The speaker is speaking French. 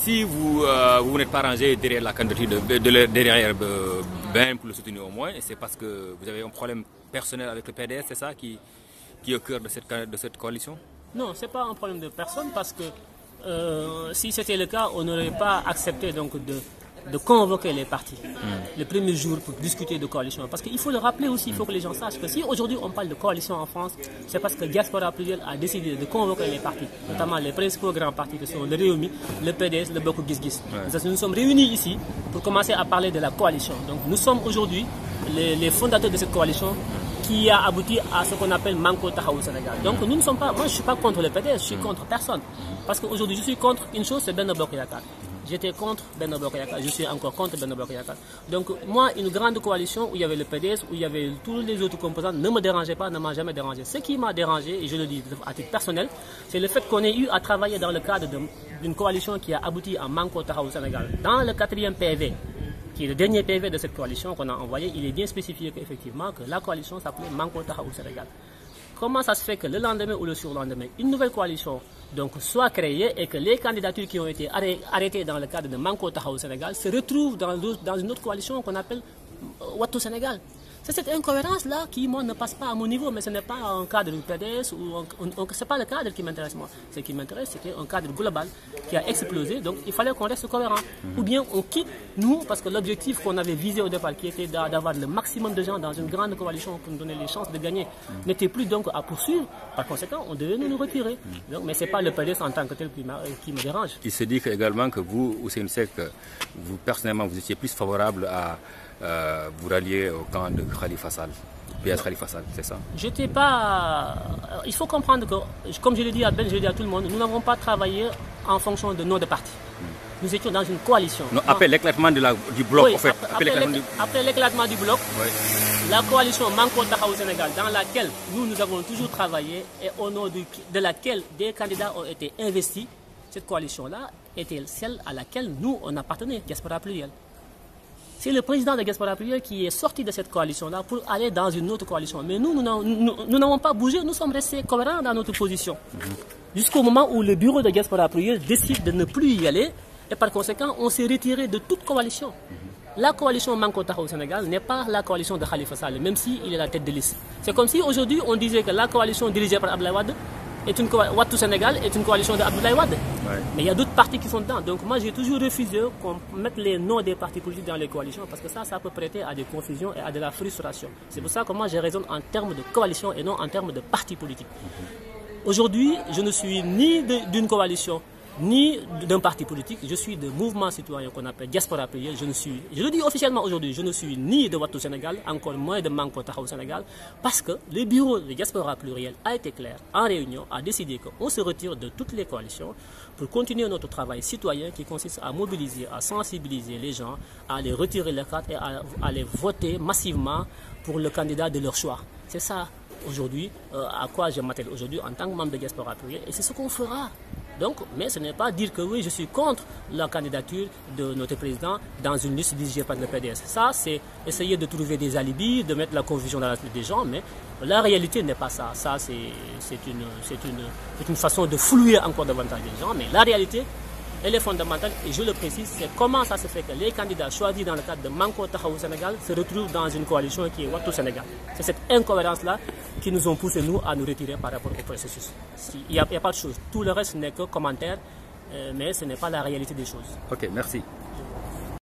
si vous n'êtes pas rangé derrière la candidature derrière Ben pour le soutenir au moins, c'est parce que vous avez un problème personnel avec le PDS, c'est ça qui est au cœur de cette coalition? Non, ce n'est pas un problème de personne parce que si c'était le cas, on n'aurait pas accepté donc de convoquer les partis le premier jour pour discuter de coalition. Parce qu'il faut le rappeler aussi, il faut que les gens sachent que si aujourd'hui on parle de coalition en France, c'est parce que Diaspora Plurielle a décidé de convoquer les partis, notamment les principaux grands partis que sont le Réumi, le PDS, le Bloc Gis Gis. Nous sommes réunis ici pour commencer à parler de la coalition. Donc nous sommes aujourd'hui les fondateurs de cette coalition qui a abouti à ce qu'on appelle Manko Tahaou Sénégal. Donc nous ne sommes pas, moi je ne suis pas contre le PDS, je suis contre personne. Parce qu'aujourd'hui je suis contre une chose, c'est Benno Bokk Yakaar. J'étais contre Benno Bokk Yakaar, je suis encore contre Benno Bokk Yakaar. Donc moi, une grande coalition où il y avait le PDS, où il y avait tous les autres composants, ne me dérangeait pas, ne m'a jamais dérangé. Ce qui m'a dérangé, et je le dis à titre personnel, c'est le fait qu'on ait eu à travailler dans le cadre d'une coalition qui a abouti à Manko Tahaou Sénégal. Dans le 4e PV, qui est le dernier PV de cette coalition qu'on a envoyé, il est bien spécifié qu'effectivement que la coalition s'appelait Manko Tahaou Sénégal. Comment ça se fait que le lendemain ou le surlendemain, une nouvelle coalition donc, soit créée et que les candidatures qui ont été arrêtées dans le cadre de Manko Tahaou Sénégal se retrouvent dans une autre coalition qu'on appelle Wattu Sénégal? C'est cette incohérence-là qui, moi, ne passe pas à mon niveau, mais ce n'est pas un cadre du PDS, ce n'est pas le cadre qui m'intéresse, moi. Ce qui m'intéresse, c'était un cadre global qui a explosé, donc il fallait qu'on reste cohérent. Ou bien on quitte, nous, parce que l'objectif qu'on avait visé au départ, qui était d'avoir le maximum de gens dans une grande coalition pour nous donner les chances de gagner, n'était plus donc à poursuivre. Par conséquent, on devait nous retirer. Donc, mais ce n'est pas le PDS en tant que tel qui me dérange. Il se dit également que vous, Hussein Seck, vous personnellement, vous étiez plus favorable à vous rallier au camp de Khalifa Sall, PS Khalifa Sall, c'est ça? J'étais pas. Il faut comprendre que, comme je l'ai dit à Ben, je l'ai dit à tout le monde, nous n'avons pas travaillé en fonction de nos deux partis. Nous étions dans une coalition. Non, après l'éclatement du bloc, oui, en fait. Après l'éclatement du bloc, oui. La coalition Manko Tahaou Sénégal, dans laquelle nous avons toujours travaillé et au nom de laquelle des candidats ont été investis, cette coalition-là était celle à laquelle nous, on appartenait, Diaspora Plurielle. C'est le président de Diaspora Plurielle qui est sorti de cette coalition-là pour aller dans une autre coalition. Mais nous n'avons pas bougé, nous sommes restés cohérents dans notre position. Jusqu'au moment où le bureau de Diaspora Plurielle décide de ne plus y aller et par conséquent, on s'est retiré de toute coalition. La coalition Manko Tahaou Sénégal n'est pas la coalition de Khalifa Sall, même s'il est la tête de liste. C'est comme si aujourd'hui on disait que la coalition dirigée par Abdoulaye Wade Wattu Sénégal est une coalition de Abdoulaye Wade. Ouais. Mais il y a d'autres partis qui sont dedans. Donc moi j'ai toujours refusé qu'on mette les noms des partis politiques dans les coalitions parce que ça peut prêter à des confusions et à de la frustration. C'est pour ça que moi je raisonne en termes de coalition et non en termes de partis politiques. Aujourd'hui, je ne suis ni d'une coalition ni d'un parti politique, je suis de mouvement citoyen qu'on appelle Diaspora Plurielle. Je le dis officiellement aujourd'hui, je ne suis ni de Wattu Sénégal, encore moins de Manko Tahaou Sénégal, parce que le bureau de Diaspora Plurielle a été clair, en réunion, a décidé qu'on se retire de toutes les coalitions pour continuer notre travail citoyen qui consiste à mobiliser, à sensibiliser les gens, à les retirer les cartes et à les voter massivement pour le candidat de leur choix. C'est ça aujourd'hui à quoi je m'attelle aujourd'hui en tant que membre de Diaspora Plurielle et c'est ce qu'on fera. Donc, mais ce n'est pas dire que oui, je suis contre la candidature de notre président dans une liste dirigée par le PDS. Ça, c'est essayer de trouver des alibis, de mettre la confusion dans la tête des gens, mais la réalité n'est pas ça. Ça, c'est une façon de flouer encore davantage les gens, mais la réalité, elle est fondamentale et je le précise, c'est comment ça se fait que les candidats choisis dans le cadre de Manko Tahaou Sénégal se retrouvent dans une coalition qui est Wattu Sénégal. C'est cette incohérence-là qui nous ont poussé, nous, à nous retirer par rapport au processus. Il n'y a pas de chose. Tout le reste n'est que commentaire, mais ce n'est pas la réalité des choses. Ok, merci.